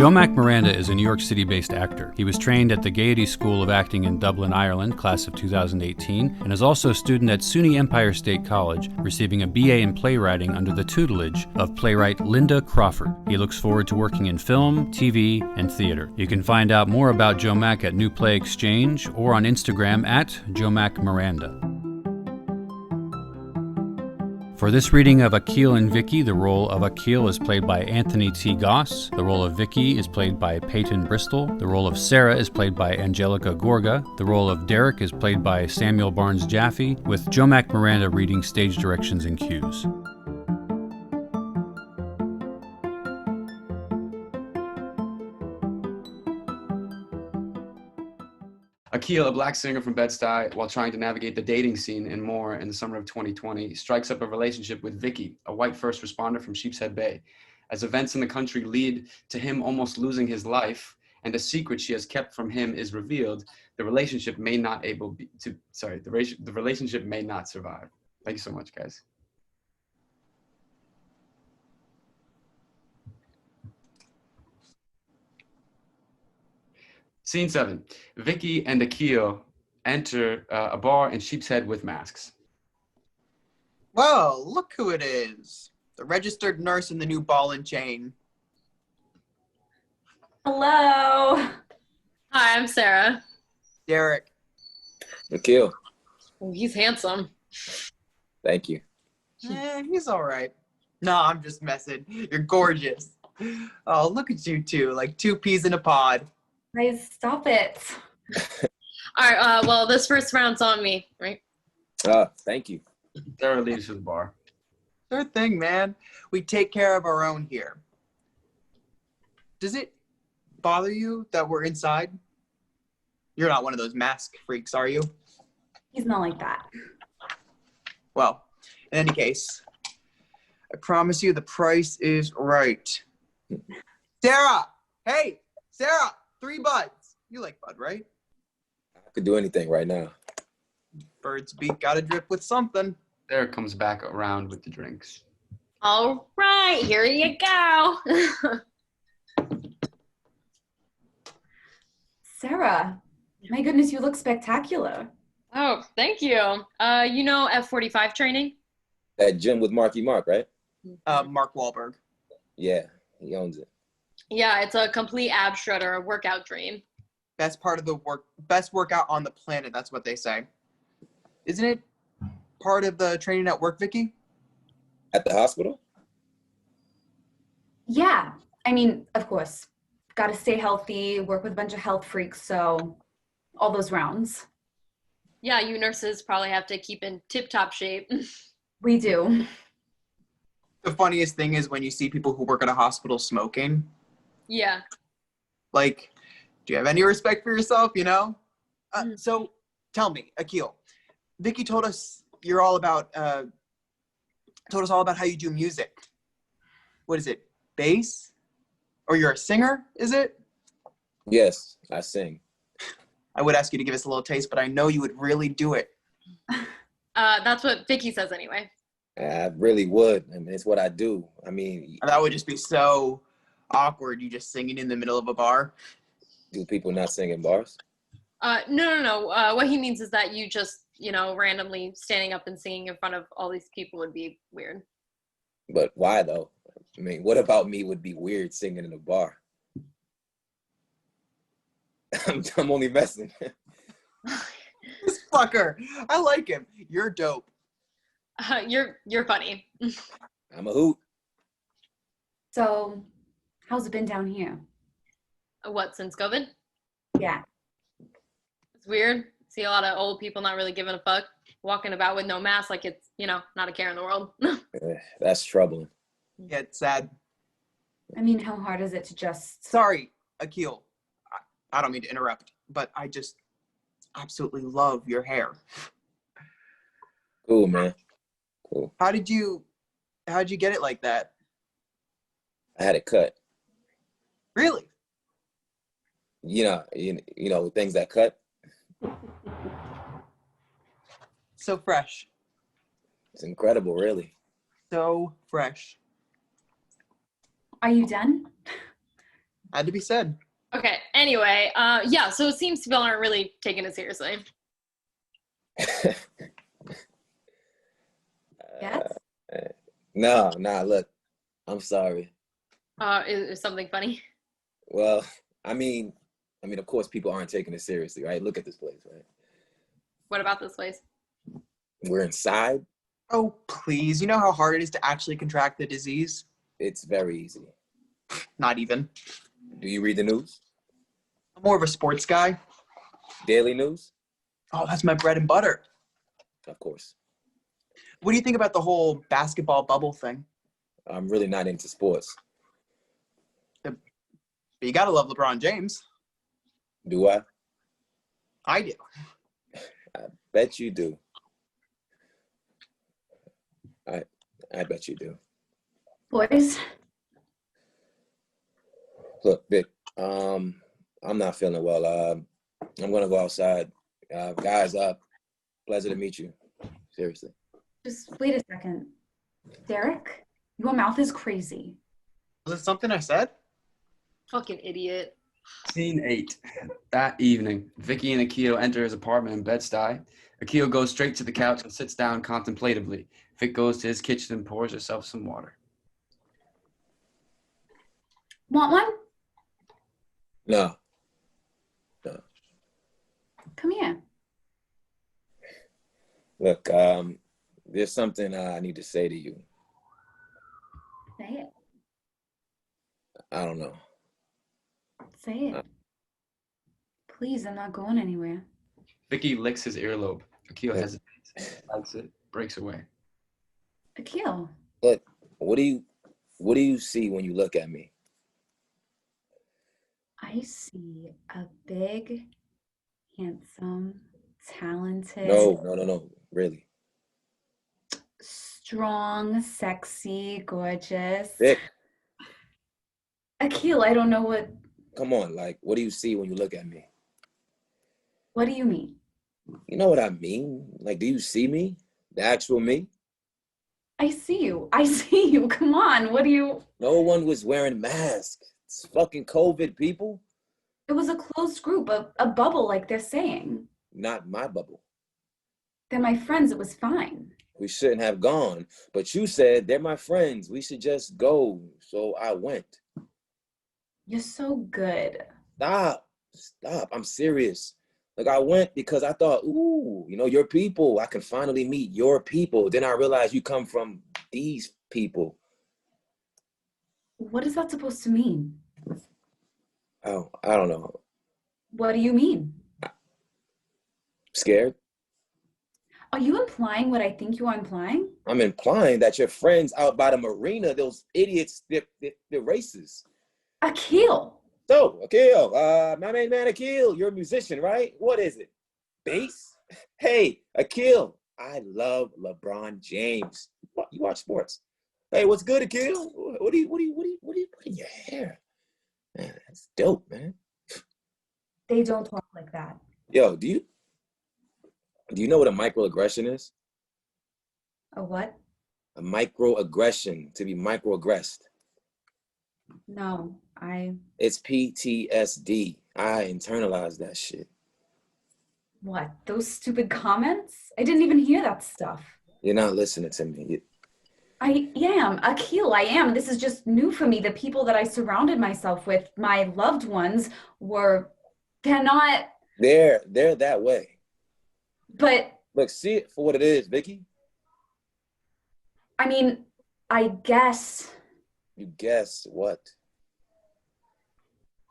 Jomack Miranda is a New York City-based actor. He was trained at the Gaiety School of Acting in Dublin, Ireland, class of 2018, and is also a student at SUNY Empire State College, receiving a BA in playwriting under the tutelage of playwright Lynda Crawford. He looks forward to working in film, TV, and theater. You can find out more about Jomack at New Play Exchange or on Instagram at Jomack Miranda. For this reading of Akil and Vicky, the role of Akil is played by Anthony T. Goss. The role of Vicky is played by Peyton Bristol. The role of Sarah is played by Angelica Gorga. The role of Derek is played by Samuel Barnes Jaffe, with Jomack Miranda reading stage directions and cues. Akil, a black singer from Bed-Stuy, while trying to navigate the dating scene and more in the summer of 2020, strikes up a relationship with Vicky, a white first responder from Sheepshead Bay. As events in the country lead to him almost losing his life, and a secret she has kept from him is revealed, the relationship may not the relationship may not survive. Thank you so much, guys. Scene 7. Vicky and Akil enter a bar in Sheepshead with masks. Well, look who it is. The registered nurse in the new ball and chain. Hello. Hi, I'm Sarah. Derek. Akil. Oh, he's handsome. Thank you. He's all right. No, I'm just messing. You're gorgeous. Oh, look at you two, like two peas in a pod. Guys, stop it. All right, well, this first round's on me, right? Thank you. Sarah leaves for the bar. Sure thing, man. We take care of our own here. Does it bother you that we're inside? You're not one of those mask freaks, are you? He's not like that. Well, in any case, I promise you the price is right. Sarah! Hey, Sarah! 3 buds. You like bud, right? I could do anything right now. Bird's beak gotta drip with something. Sarah comes back around with the drinks. All right, here you go. Sarah, my goodness, you look spectacular. Oh, thank you. You know F45 training? That gym with Marky Mark, right? Mark Wahlberg. Yeah, he owns it. Yeah, it's a complete ab shredder, a workout dream. Best workout on the planet, that's what they say. Isn't it part of the training at work, Vicky? At the hospital? Yeah, I mean, of course. Gotta stay healthy, work with a bunch of health freaks, so all those rounds. Yeah, you nurses probably have to keep in tip-top shape. We do. The funniest thing is when you see people who work at a hospital smoking. Yeah. Like, do you have any respect for yourself, you know? So tell me, Akil, Vicky told us all about how you do music. What is it, bass? Or you're a singer, is it? Yes, I sing. I would ask you to give us a little taste, but I know you would really do it. That's what Vicky says anyway. I really would. I mean, it's what I do. I mean, That would just be so awkward, you just singing in the middle of a bar. do people not sing in bars? No. What he means is that you just, randomly standing up and singing in front of all these people would be weird. But why though? I mean, what about me would be weird singing in a bar? I'm only messing. This fucker, I like him. You're dope. You're funny. I'm a hoot. So, how's it been down here? What, since COVID? Yeah. It's weird. See a lot of old people not really giving a fuck, walking about with no mask like it's, not a care in the world. That's troubling. Yeah, it's sad. I mean, how hard is it to just... Sorry, Akil. I don't mean to interrupt, but I just absolutely love your hair. Cool, man. Cool. How'd you get it like that? I had it cut. Really? You know, things that cut. So fresh. It's incredible, really. So fresh. Are you done? Had to be said. Okay, anyway, yeah, so it seems people aren't really taking it seriously. Yes? Nah, look, I'm sorry. Is something funny? Well, I mean, of course, people aren't taking it seriously, right? Look at this place, right? What about this place? We're inside. Oh, please. You know how hard it is to actually contract the disease? It's very easy. Not even. Do you read the news? I'm more of a sports guy. Daily news? Oh, that's my bread and butter. Of course. What do you think about the whole basketball bubble thing? I'm really not into sports. But you gotta love LeBron James. Do I? I do. I bet you do. I bet you do. Boys, Look, Vic, I'm not feeling well. I'm gonna go outside. Guys, pleasure to meet you. Seriously. just wait a second. Derek, your mouth is crazy. Was it something I said? Fucking idiot. Scene 8. That evening, Vicky and Akil enter his apartment in Bed-Stuy. Akil goes straight to the couch and sits down contemplatively. Vic goes to his kitchen and pours herself some water. Want one? No. Come here. Look, there's something I need to say to you. Say it. I don't know. Say it. Please, I'm not going anywhere. Vicky licks his earlobe. Akil hesitates, likes it, breaks away. Akil, Look, what do you see when you look at me? I see a big, handsome, talented, No. Really. strong, sexy, gorgeous. Vic, Akil, I don't know what come on. What do you see when you look at me? do you mean? You know what I mean? Do you see me? The actual me? I see you. I see you. Come on. What do you? No one was wearing masks. It's fucking COVID, people. It was a closed group, a bubble, like they're saying. Not my bubble. They're my friends. It was fine. We shouldn't have gone. But you said, they're my friends. We should just go. So I went. You're so good. Stop. I'm serious. I went because I thought, ooh, your people. I can finally meet your people. Then I realized you come from these people. What is that supposed to mean? Oh, I don't know. What do you mean? Scared? Are you implying what I think you are implying? I'm implying that your friends out by the marina, those idiots, they're racist. Akil. So, Akil, my main man Akil, you're a musician, right? What is it? Bass? Hey, Akil, I love LeBron James. You watch sports. Hey, what's good, Akil? What do you put in your hair? Man, that's dope, man. They don't talk like that. Yo, do you know what a microaggression is? A what? A microaggression, to be microaggressed. No, It's PTSD. I internalized that shit. What? Those stupid comments? I didn't even hear that stuff. You're not listening to me. I am. Akil, I am. This is just new for me. The people that I surrounded myself with, my loved ones, they're not. They're that way. But. Look, see it for what it is, Vicky. I mean, I guess. You guess what?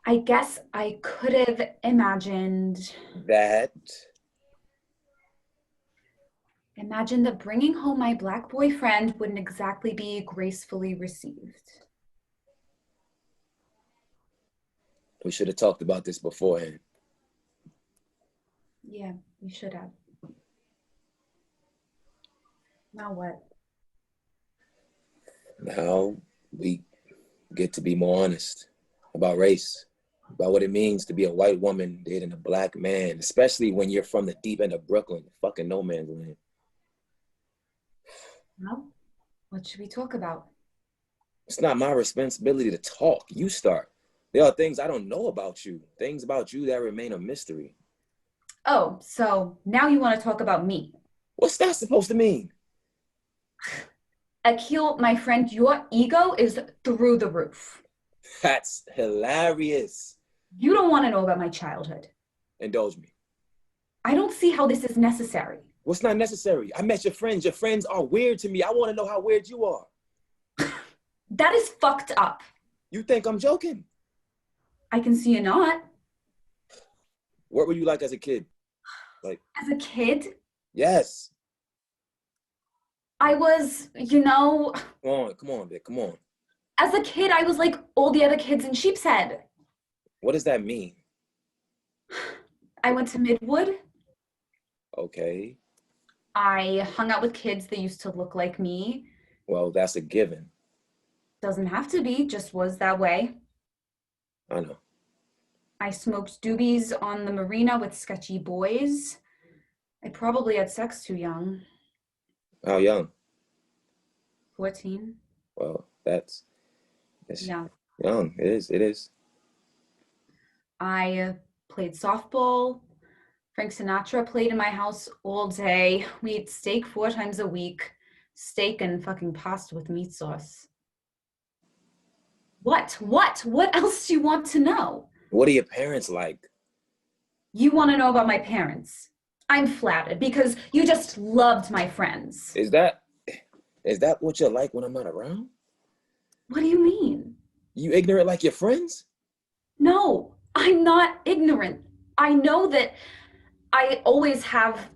I guess I could have imagined. Imagine that bringing home my Black boyfriend wouldn't exactly be gracefully received. We should have talked about this beforehand. Yeah, we should have. Now what? Now we get to be more honest about race, about what it means to be a white woman dating a Black man, especially when you're from the deep end of Brooklyn, fucking no man's land. Well, what should we talk about? It's not my responsibility to talk. You start. There are things I don't know about you, things about you that remain a mystery. Oh, so now you want to talk about me. What's that supposed to mean? Akil, my friend, your ego is through the roof. That's hilarious. You don't want to know about my childhood. Indulge me. I don't see how this is necessary. What's not necessary? I met your friends. Your friends are weird to me. I want to know how weird you are. That is fucked up. You think I'm joking? I can see you're not. What were you like as a kid? As a kid, Yes. I was, Come on, Vic, come on. as a kid, I was like all the other kids in Sheepshead. What does that mean? I went to Midwood. Okay, I hung out with kids that used to look like me. well, that's a given. Doesn't have to be, just was that way. I know. I smoked doobies on the marina with sketchy boys. I probably had sex too young. How young? 14. Well, it's Yeah. young. It is. I played softball. Frank Sinatra played in my house all day. We ate steak 4 times a week. Steak and fucking pasta with meat sauce. What? What else do you want to know? What are your parents like? You want to know about my parents? I'm flattered because you just loved my friends. Is that what you're like when I'm not around? What do you mean? You ignorant like your friends? No, I'm not ignorant. I know that I always have,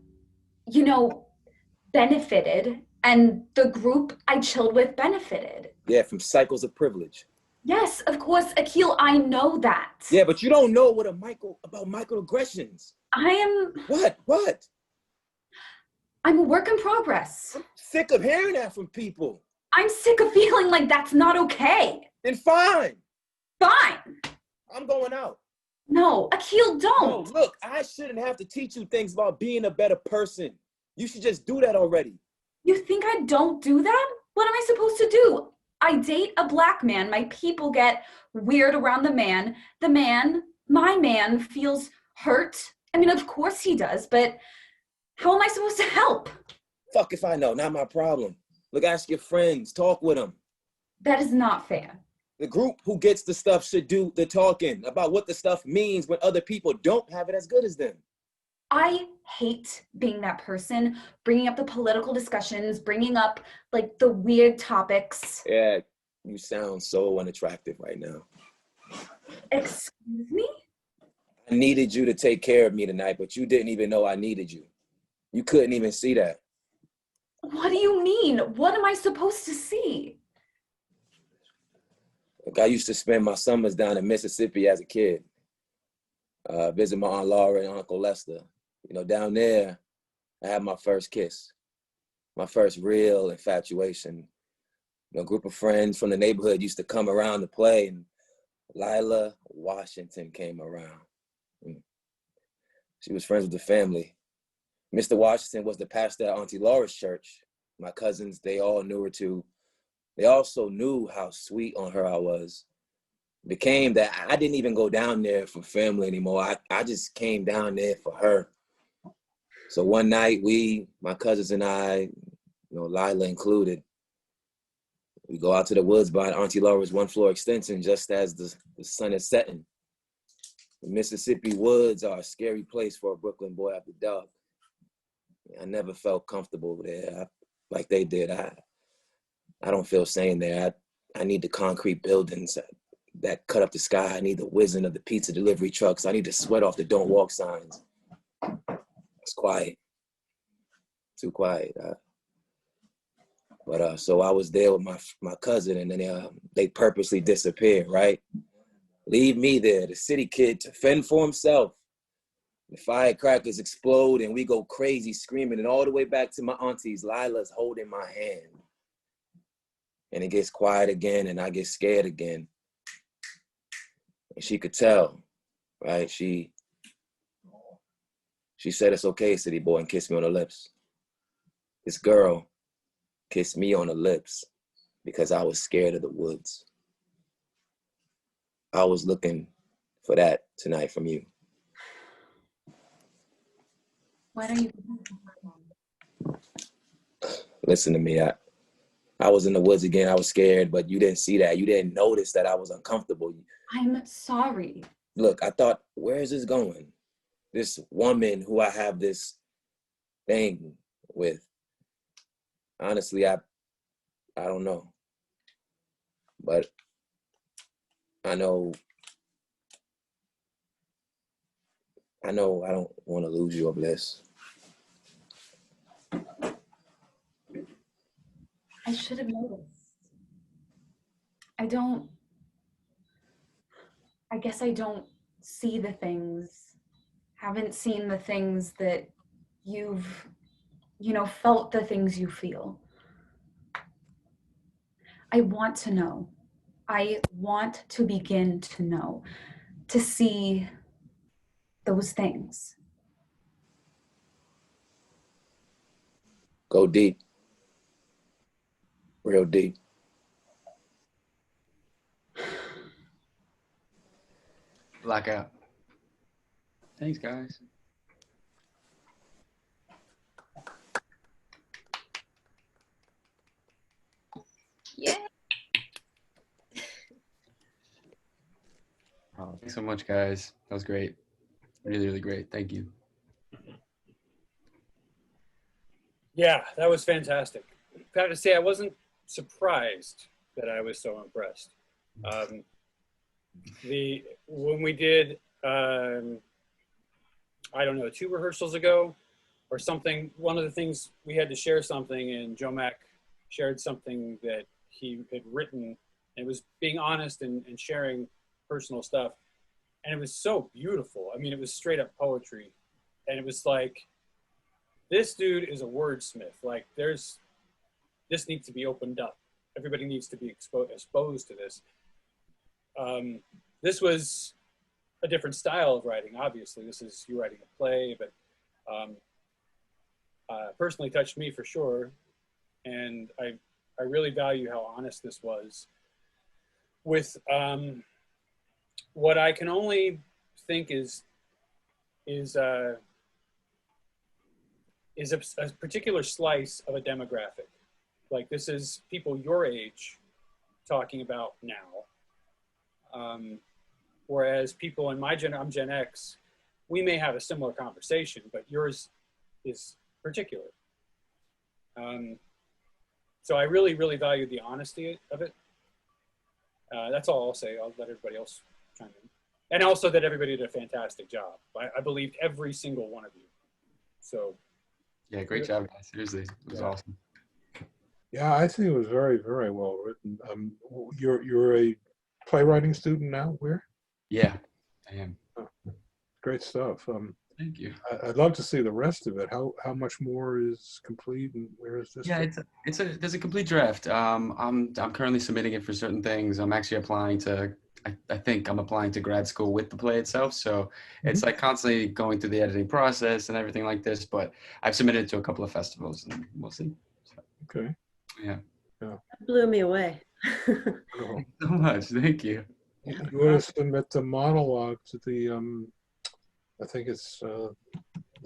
benefited, and the group I chilled with benefited. Yeah, from cycles of privilege. Yes, of course, Akil, I know that. Yeah, but you don't know about microaggressions. What? I'm a work in progress. I'm sick of hearing that from people. I'm sick of feeling like that's not okay. Then fine. Fine. I'm going out. No, Akil, don't. No, look, I shouldn't have to teach you things about being a better person. You should just do that already. You think I don't do that? What am I supposed to do? I date a black man. My people get weird around the man. The man, my man, feels hurt. I mean, of course he does, but how am I supposed to help? Fuck if I know, not my problem. Look, ask your friends, talk with them. That is not fair. The group who gets the stuff should do the talking about what the stuff means when other people don't have it as good as them. I hate being that person, bringing up the political discussions, bringing up like the weird topics. Yeah, you sound so unattractive right now. Excuse me? I needed you to take care of me tonight, but you didn't even know I needed you. You couldn't even see that. What do you mean? What am I supposed to see? Look, I used to spend my summers down in Mississippi as a kid. Visit my Aunt Laura and Uncle Lester. Down there, I had my first kiss, my first real infatuation. A group of friends from the neighborhood used to come around to play, and Lila Washington came around. She was friends with the family. Mr. Washington was the pastor at Auntie Laura's church. My cousins, they all knew her too. They also knew how sweet on her I was. It became that I didn't even go down there for family anymore. I just came down there for her. So one night my cousins and I, Lila included, we go out to the woods by Auntie Laura's 1-floor extension just as the sun is setting. The Mississippi woods are a scary place for a Brooklyn boy after dark. I never felt comfortable there like they did. I don't feel sane there. I need the concrete buildings that cut up the sky. I need the whizzing of the pizza delivery trucks. I need the sweat off the don't walk signs. It's quiet, too quiet. So I was there with my cousin, and then they purposely disappeared, right? Leave me there, the city kid, to fend for himself. The firecrackers explode and we go crazy screaming, and all the way back to my auntie's, Lila's holding my hand. And it gets quiet again and I get scared again. And she could tell, right? She said, "It's okay, city boy," and kissed me on the lips. This girl kissed me on the lips because I was scared of the woods. I was looking for that tonight from you. Why don't you? Listen to me. I was in the woods again. I was scared, but you didn't see that. You didn't notice that I was uncomfortable. I'm sorry. Look, I thought, where is this going? This woman who I have this thing with. Honestly, I don't know. But I know I don't want to lose you over this. I should have noticed. I guess I don't see the things, haven't seen the things that you've, felt the things you feel. I want to know. I want to begin to know, to see those things. Go deep. Real deep. Blackout. Thanks, guys. Yeah. Oh, thanks so much, guys. That was great. Really, really great. Thank you. Yeah, that was fantastic. I have to say, I wasn't surprised that I was so impressed. When we did, I don't know, 2 rehearsals ago or something, one of the things we had to share something, and Jomack shared something that he had written. It was being honest and sharing personal stuff. And it was so beautiful. I mean, it was straight up poetry. And it was like, this dude is a wordsmith. Like, this needs to be opened up. Everybody needs to be exposed to this. This was a different style of writing, obviously. This is you writing a play, but personally touched me for sure. And I really value how honest this was with what I can only think is a particular slice of a demographic. Like, this is people your age talking about now. Whereas people in my I'm Gen X, we may have a similar conversation, but yours is particular. So I really, really value the honesty of it. That's all I'll say. I'll let everybody else chime in. And also that everybody did a fantastic job. I believed every single one of you. So. Yeah, great job, guys. Seriously, it was awesome. Yeah, I think it was very, very well written. You're a playwriting student now? Where? Yeah, I am. Oh, great stuff. Thank you. I'd love to see the rest of it. How much more is complete, and where is this? Yeah, there's a complete draft. I'm currently submitting it for certain things. I'm actually applying to. I think I'm applying to grad school with the play itself. So it's like constantly going through the editing process and everything like this. But I've submitted it to a couple of festivals, and we'll see. So, okay. Yeah. That blew me away. Thank you so much. Thank you. You want to submit the monologue to the, I think it's the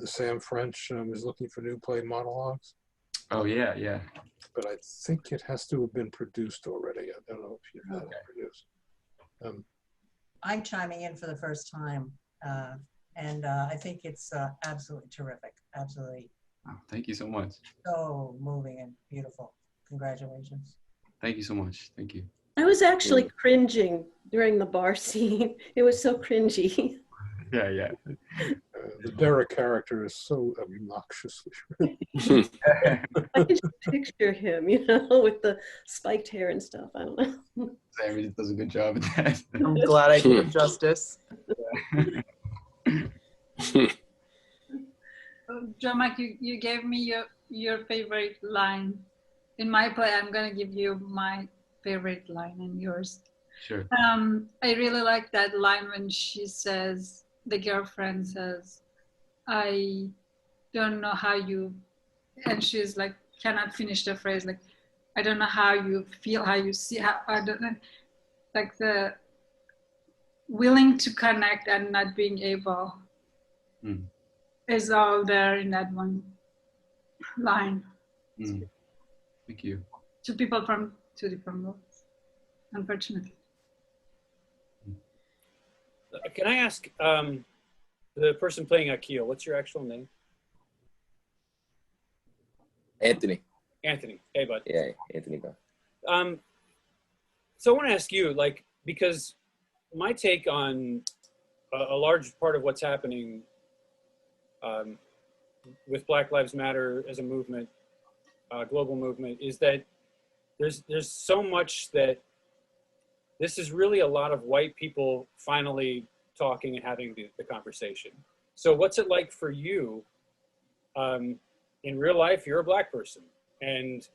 Sam French is looking for new play monologues. Oh, yeah, yeah. But I think it has to have been produced already. I don't know if you've had it produced. I'm chiming in for the first time, and I think it's absolutely terrific. Absolutely. Oh, thank you so much. So moving and beautiful. Congratulations. Thank you so much. Thank you. I was actually cringing during the bar scene. It was so cringy. Yeah, yeah. The Derek character is so obnoxiously. I can just picture him, with the spiked hair and stuff. I don't know. Sam does a good job at that. I'm glad I did him justice. Jomack, you gave me your favorite line. In my play, I'm gonna give you my favorite line and yours. Sure. I really like that line when she says, the girlfriend says, I don't know how you, and she's like, cannot finish the phrase, like, I don't know how you feel, how you see, how, I don't know, like willing to connect and not being able Mm. is all there in that one line. Mm. Thank you. Two people from two different worlds, unfortunately. Can I ask the person playing Akil, what's your actual name? Anthony. Anthony. Hey, bud. Yeah, Anthony. Bro. So I want to ask you, like, because my take on a large part of what's happening with Black Lives Matter as a movement, global movement, is that there's so much that this is really a lot of white people finally talking and having the conversation. So what's it like for you? In real life, you're a Black person, and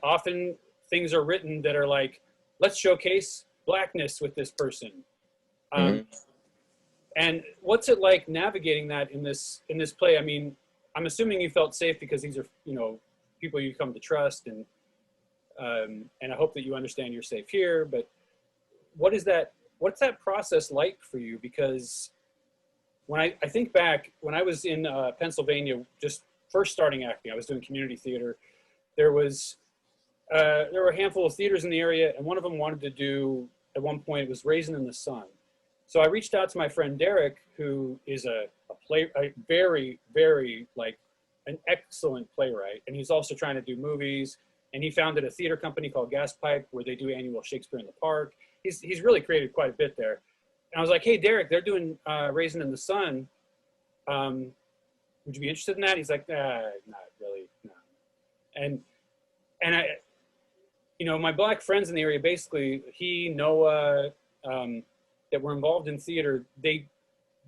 often things are written that are like, let's showcase Blackness with this person. And what's it like navigating that in this play? I mean, I'm assuming you felt safe because these are, you know, people you come to trust, and I hope that you understand you're safe here. But what's that process like for you? Because when I think back, when I was in Pennsylvania, just first starting acting, I was doing community theater. There were a handful of theaters in the area, and one of them wanted to do, at one point, it was Raisin in the Sun. So I reached out to my friend Derek, who is a very, very, like, an excellent playwright, and he's also trying to do movies. And he founded a theater company called Gas Pipe, where they do annual Shakespeare in the Park. He's really created quite a bit there. And I was like, hey, Derek, they're doing Raisin in the Sun. Would you be interested in that? He's like, not really, no. And I, you know, my Black friends in the area, basically, Noah, that were involved in theater, they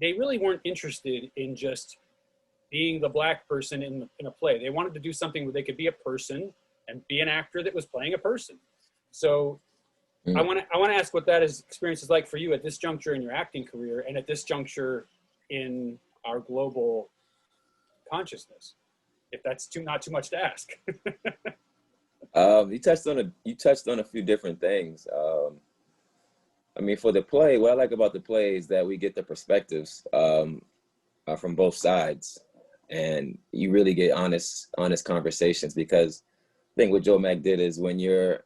really weren't interested in just being the Black person in a play. They wanted to do something where they could be a person and be an actor that was playing a person. So I want to ask what that experience is like for you at this juncture in your acting career, and at this juncture in our global consciousness, if that's not too much to ask. You touched on a few different things. I mean, for the play, what I like about the play is that we get the perspectives from both sides, and you really get honest conversations. Because I think what Jomack did is when you're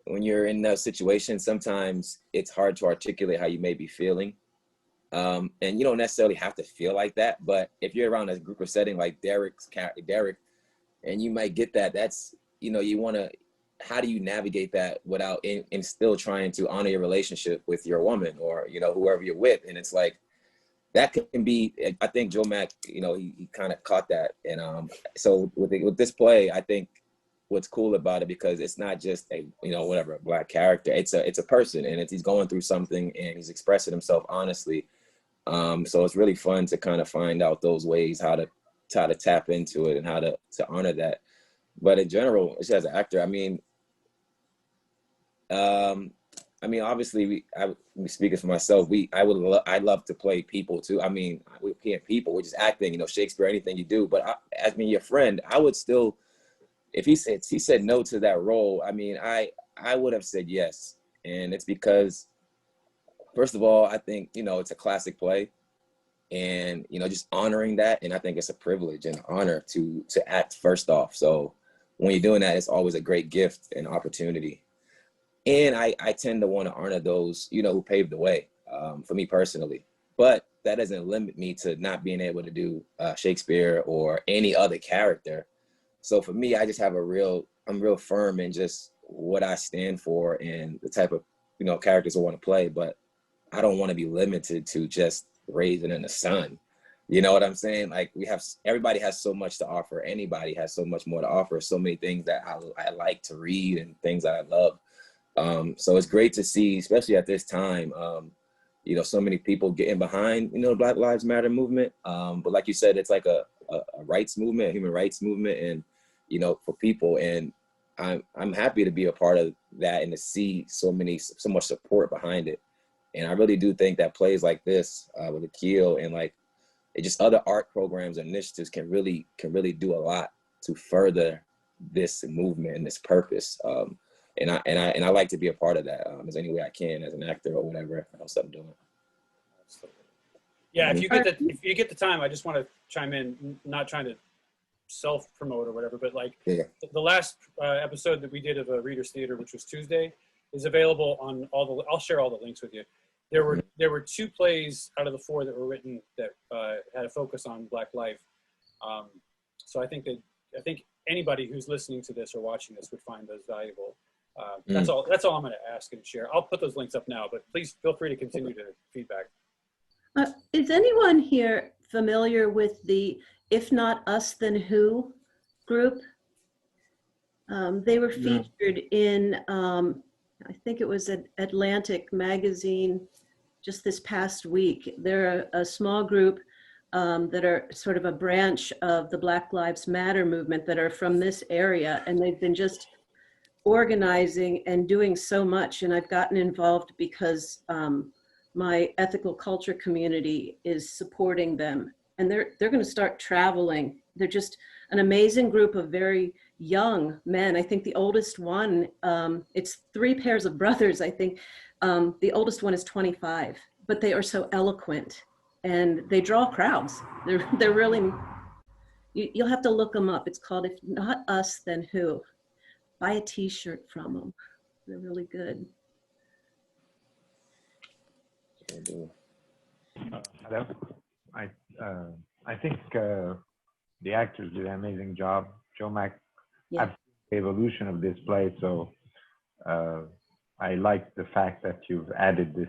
in that situation, sometimes it's hard to articulate how you may be feeling. And you don't necessarily have to feel like that, but if you're around a group or setting like Derek, and you might get that, that's, you know, how do you navigate that without and still trying to honor your relationship with your woman or, you know, whoever you're with? And it's like, that can be, I think Jomack, you know, he kind of caught that. And so with this play, I think what's cool about it, because it's not just a, you know, whatever, a Black character, it's a person, and he's going through something and he's expressing himself honestly. So it's really fun to kind of find out those ways, how to tap into it and how to honor that. But in general, just as an actor, I mean, obviously, I'm speaking for myself. I'd love to play people too. I mean, we can't people, we're just acting, you know, Shakespeare, anything you do. But your friend, I would still, if he said no to that role, I mean, I would have said yes. And it's because, first of all, I think, you know, it's a classic play, and, you know, just honoring that. And I think it's a privilege and an honor to act first off. So when you're doing that, it's always a great gift and opportunity. And I tend to want to honor those, you know, who paved the way for me personally. But that doesn't limit me to not being able to do Shakespeare or any other character. So for me, I just have I'm real firm in just what I stand for and the type of, you know, characters I want to play. But I don't want to be limited to just Raisin in the Sun. You know what I'm saying? Like, everybody has so much to offer. Anybody has so much more to offer. So many things that I like to read and things that I love. So it's great to see, especially at this time, you know, so many people getting behind, you know, the Black Lives Matter movement. But like you said, it's like a rights movement, a human rights movement, and, you know, for people. And I'm happy to be a part of that and to see so much support behind it. And I really do think that plays like this with Akil and like just other art programs and initiatives can really do a lot to further this movement and this purpose. and I like to be a part of that as any way I can as an actor or whatever else I'm doing. Yeah, if you get the time, I just want to chime in, not trying to self-promote or whatever, but like the last episode that we did of Reader's Theater, which was Tuesday, is available on I'll share all the links with you. There were 2 plays out of the 4 that were written that had a focus on Black life. So I think anybody who's listening to this or watching this would find those valuable. That's all I'm going to ask and share. I'll put those links up now, but please feel free to continue to feedback. Is anyone here familiar with the If Not Us Then Who group? They were featured in, I think it was at Atlantic magazine just this past week. They're a small group that are sort of a branch of the Black Lives Matter movement that are from this area, and they've been just organizing and doing so much. And I've gotten involved because my ethical culture community is supporting them, and they're going to start traveling. They're just an amazing group of very young men. I think the oldest one, it's 3 pairs of brothers, I think. The oldest one is 25, but they are so eloquent and they draw crowds. They're really, you'll have to look them up. It's called If Not Us Then Who. Buy a t-shirt from them. They're really good. Hello. I think the actors did an amazing job. Jomack, I've seen the evolution of this play, so I like the fact that you've added this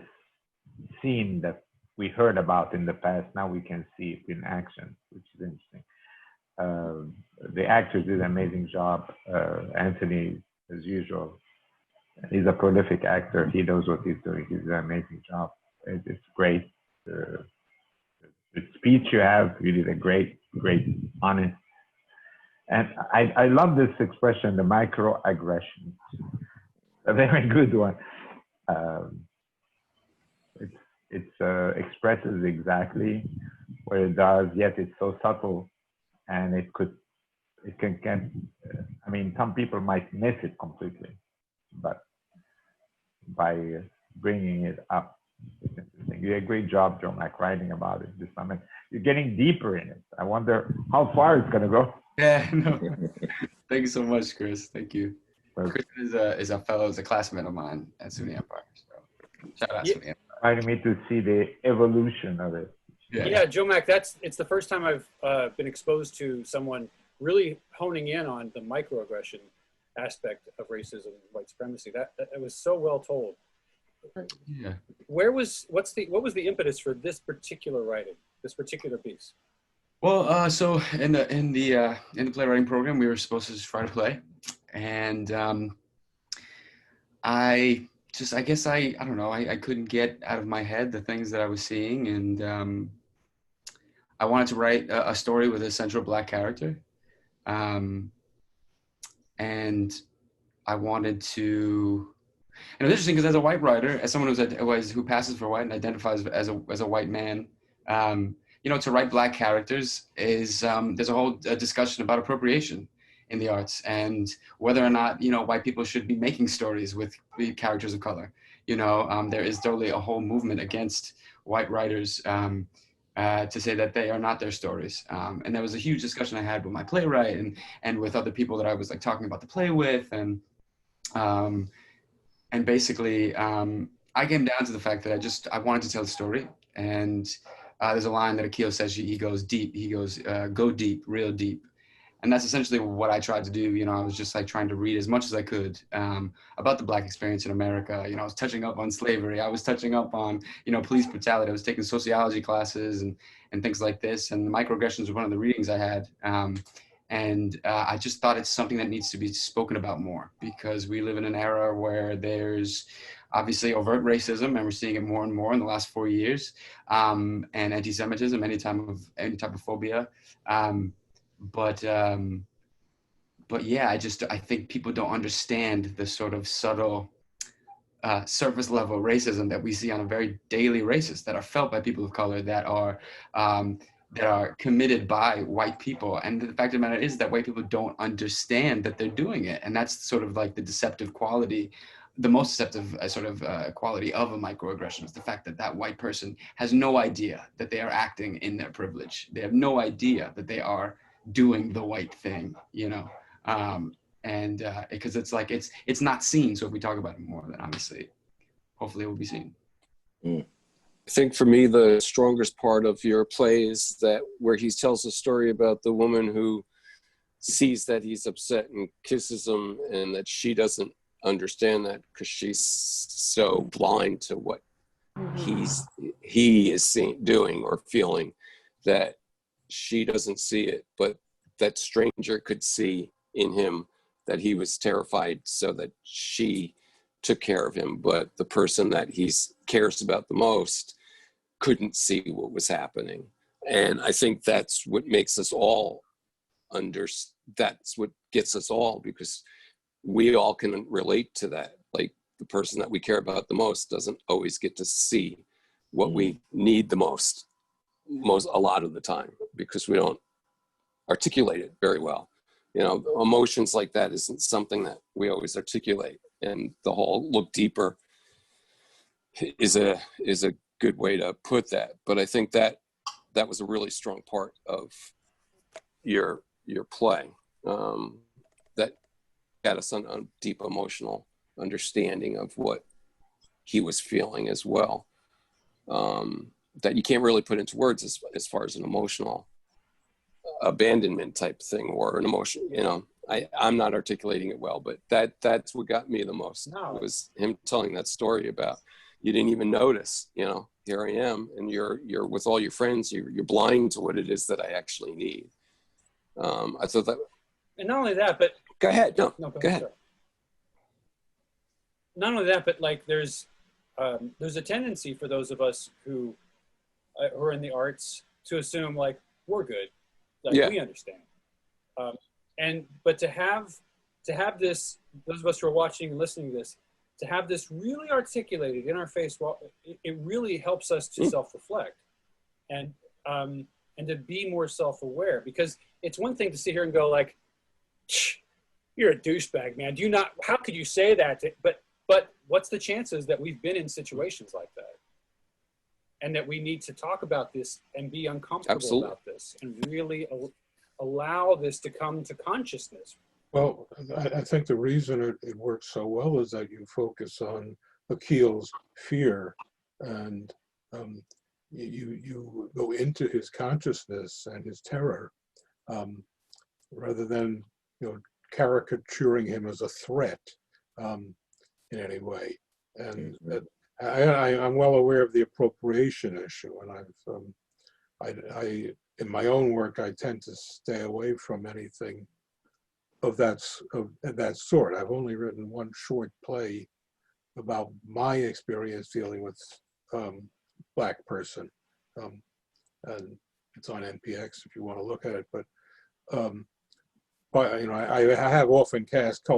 scene that we heard about in the past. Now we can see it in action, which is interesting. The actors did an amazing job. Anthony, as usual, he's a prolific actor. He knows what he's doing. He's an amazing job. It's great. The speech you have, you did a great, honest. And I love this expression, the microaggressions. A very good one. It expresses exactly what it does, yet it's so subtle, and it can get, I mean, some people might miss it completely, but by bringing it up, it's interesting. You did a great job, Jomack, writing about it this time. You're getting deeper in it. I wonder how far it's going to go. Yeah, no. Thank you so much, Chris. Thank you. Chris is a classmate of mine at SUNY Empire. So shout out to SUNY Empire. Invited me to see the evolution of it. Yeah, Jomack, it's the first time I've been exposed to someone really honing in on the microaggression aspect of racism and white supremacy. That was so well told. Yeah. What was the impetus for this particular writing, this particular piece? Well, so in the playwriting program, we were supposed to just write a play, and I don't know, I couldn't get out of my head the things that I was seeing, and I wanted to write a story with a central Black character, and I wanted to. And it's interesting because as a white writer, as someone who passes for white and identifies as a white man, you know, to write Black characters is there's a whole discussion about appropriation in the arts and whether or not, you know, white people should be making stories with characters of color. You know, there is totally a whole movement against white writers to say that they are not their stories. And there was a huge discussion I had with my playwright and with other people that I was like talking about the play with, and basically I came down to the fact that I wanted to tell a story. And there's a line that Akil says, he goes deep. He goes, go deep, real deep. And that's essentially what I tried to do. You know, I was just like trying to read as much as I could about the Black experience in America. You know, I was touching up on slavery. I was touching up on, you know, police brutality. I was taking sociology classes and things like this. And the microaggressions was one of the readings I had. I just thought it's something that needs to be spoken about more, because we live in an era where there's obviously overt racism, and we're seeing it more and more in the last 4 years, and anti-Semitism, any type of phobia. But yeah, I think people don't understand the sort of subtle surface level racism that we see on a very daily basis, that are felt by people of color, that are that are committed by white people. And the fact of the matter is that white people don't understand that they're doing it. And that's sort of like the deceptive quality, the most deceptive quality of a microaggression is the fact that that white person has no idea that they are acting in their privilege. They have no idea that they are doing the white thing, you know? Because it's like, it's not seen. So if we talk about it more, then obviously, hopefully it will be seen. I think for me, the strongest part of your play is that where he tells a story about the woman who sees that he's upset and kisses him, and that she doesn't understand that because she's so blind to what he is doing or feeling, that she doesn't see it, but that stranger could see in him that he was terrified, so that she took care of him. But the person that he cares about the most couldn't see what was happening. And I think that's what makes us all that's what gets us all, because we all can relate to that. Like, the person that we care about the most doesn't always get to see what we need the most a lot of the time, because we don't articulate it very well. You know, emotions like that isn't something that we always articulate, and the whole look deeper is a good way to put that. But I think that was a really strong part of your play, that got us on a deep emotional understanding of what he was feeling as well, that you can't really put into words as far as an emotional abandonment type thing, or an emotion, you know. I'm not articulating it well, but that's what got me the most. It was him telling that story about, you didn't even notice, you know, here I am, and you're with all your friends, you're blind to what it is that I actually need. I thought that. And not only that, but go ahead. No, go ahead. Sorry. Not only that, but like there's a tendency for those of us who are in the arts to assume like we're good, like we understand. But to have this, those of us who are watching and listening to this, to have this really articulated in our face, well, it really helps us to self-reflect and to be more self-aware. Because it's one thing to sit here and go like, "You're a douchebag, man. How could you say that?" But what's the chances that we've been in situations like that, and that we need to talk about this and be uncomfortable about this, and really allow this to come to consciousness? Well, I think the reason it works so well is that you focus on Akil's fear, and you go into his consciousness and his terror, rather than, you know, caricaturing him as a threat in any way. And I'm well aware of the appropriation issue, and I in my own work I tend to stay away from anything of that sort. I've only written one short play about my experience dealing with Black person, and it's on NPX if you want to look at it. But you know, I have often cast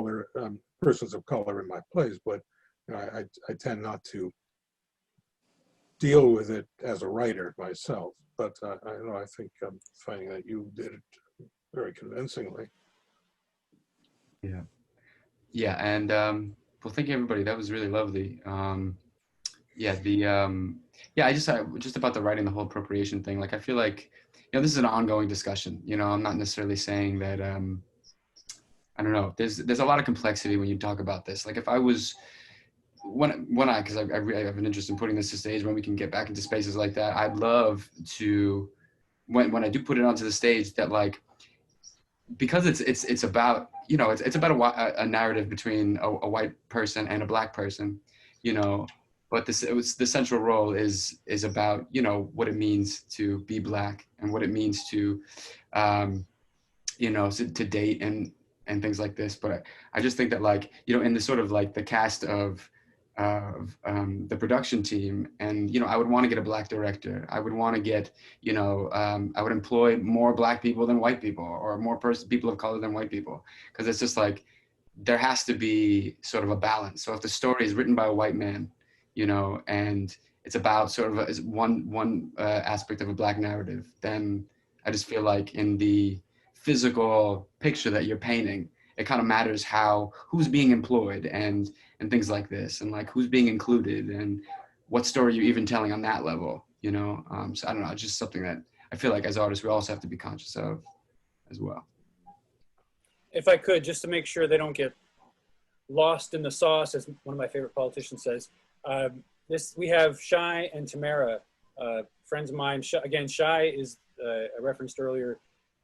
persons of color in my plays, but you know, I tend not to deal with it as a writer myself. But I think I'm finding that you did it very convincingly. Yeah, and well, thank you everybody. That was really lovely. Just about the writing, the whole appropriation thing. Like, I feel like, you know, this is an ongoing discussion. You know, I'm not necessarily saying that. I don't know. There's a lot of complexity when you talk about this. Like, if I was because I have an interest in putting this to stage when we can get back into spaces like that. I'd love to, when I do put it onto the stage, that like, because it's about, you know, it's about a narrative between a white person and a Black person, you know, but the central role is about, you know, what it means to be Black and what it means to, you know, to date and things like this. But I just think that, like, you know, in the sort of like the cast of the production team, and, you know, I would want to get a Black director. I would want to get, you know, I would employ more Black people than white people, or more people of color than white people, because it's just like, there has to be sort of a balance. So if the story is written by a white man, you know, and it's about sort of one aspect of a Black narrative, then I just feel like in the physical picture that you're painting, it kind of matters who's being employed and things like this, and like who's being included and what story you're even telling on that level, you know? So I don't know, it's just something that I feel like as artists, we also have to be conscious of as well. If I could, just to make sure they don't get lost in the sauce, as one of my favorite politicians says, we have Shai and Tamara, friends of mine. Again, Shai is, I referenced earlier,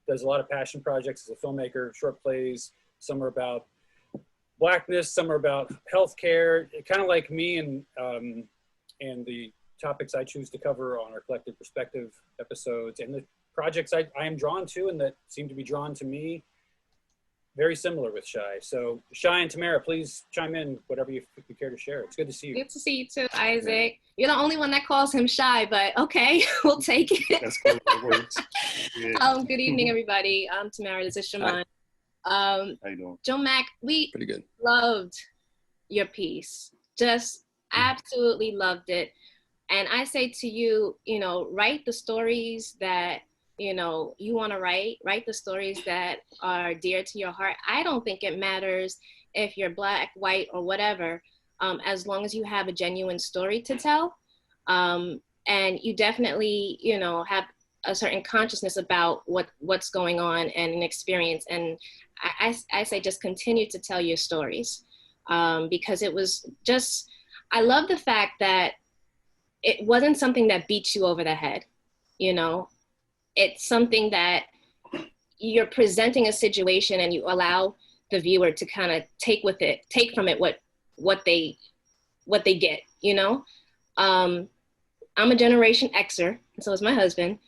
does a lot of passion projects as a filmmaker, short plays. Some are about Blackness, some are about healthcare, kind of like me and the topics I choose to cover on our Collective Perspective episodes, and the projects I am drawn to and that seem to be drawn to me, very similar with Shai. So Shai and Tamara, please chime in, whatever you care to share. It's good to see you. Good to see you too, Isaac. You're the only one that calls him Shai, but okay, we'll take it. That's cool. That works. Yeah. Good evening, everybody. I'm Tamara. This is Shaman. How you doing? Jomack, we Pretty good. loved your piece. Just absolutely loved it. And I say to you, write the stories that you want to write the stories that are dear to your heart. I don't think it matters if you're Black, white, or whatever, as long as you have a genuine story to tell. And you definitely, have a certain consciousness about what's going on and an experience. And I say just continue to tell your stories, because it was just, I love the fact that it wasn't something that beats you over the head, It's something that you're presenting a situation and you allow the viewer to kind of take from it what they get, I'm a Generation Xer, and so is my husband.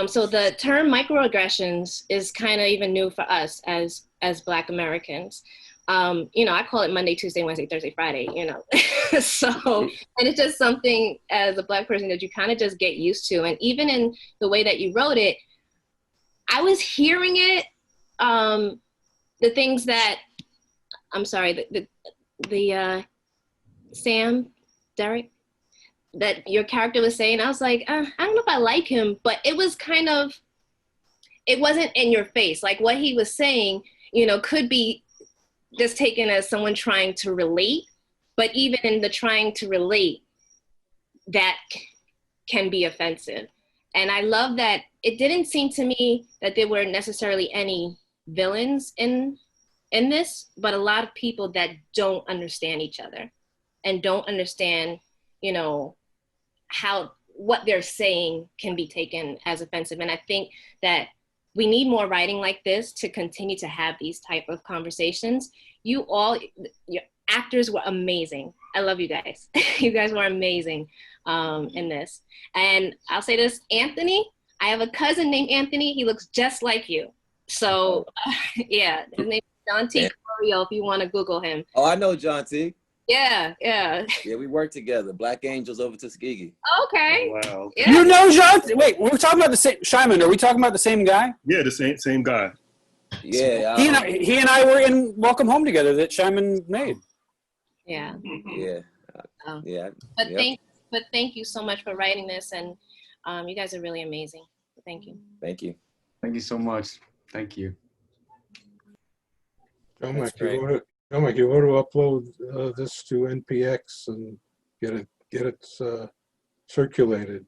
So the term microaggressions is kind of even new for us as Black Americans. I call it Monday, Tuesday, Wednesday, Thursday, Friday, So, and it's just something as a Black person that you kind of just get used to. And even in the way that you wrote it, I was hearing it, the things that, I'm sorry, the Sam, Derek, that your character was saying. I was like, I don't know if I like him, but it was kind of, it wasn't in your face. Like what he was saying, could be just taken as someone trying to relate, but even in the trying to relate, that can be offensive. And I love that it didn't seem to me that there were necessarily any villains in this, but a lot of people that don't understand each other and don't understand, how what they're saying can be taken as offensive. And I think that we need more writing like this to continue to have these type of conversations. Your actors were amazing. I love you guys. You guys were amazing in this. And I'll say this, Anthony, I have a cousin named Anthony. He looks just like you. So yeah, his name is John T. Corio, if you want to Google him. Oh, I know John T. Yeah. Yeah, we work together. Black Angels over Tuskegee. Okay. Wow. Yeah. You know John? Wait, we're talking about the same, Shyman, are we talking about the same guy? Yeah, the same guy. Yeah. He and I were in Welcome Home together that Shyman made. Yeah. Yeah. Oh. Yeah. But thank you so much for writing this, and you guys are really amazing. Thank you. Thank you. Thank you so much. Thank you. Jomack, you want to upload this to NPX and get it circulated.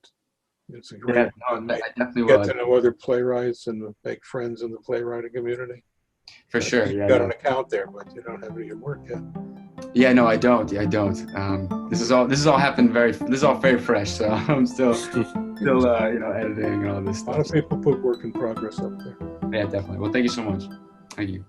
It's a great. I definitely get will. to know other playwrights and make friends in the playwriting community. For sure. You've got an account there, but you don't have any of your work yet. Yeah, no, I don't. I don't. This is all happened this is all very fresh. So I'm still editing and all this stuff. A lot of people put work in progress up there. Yeah, definitely. Well, thank you so much. Thank you.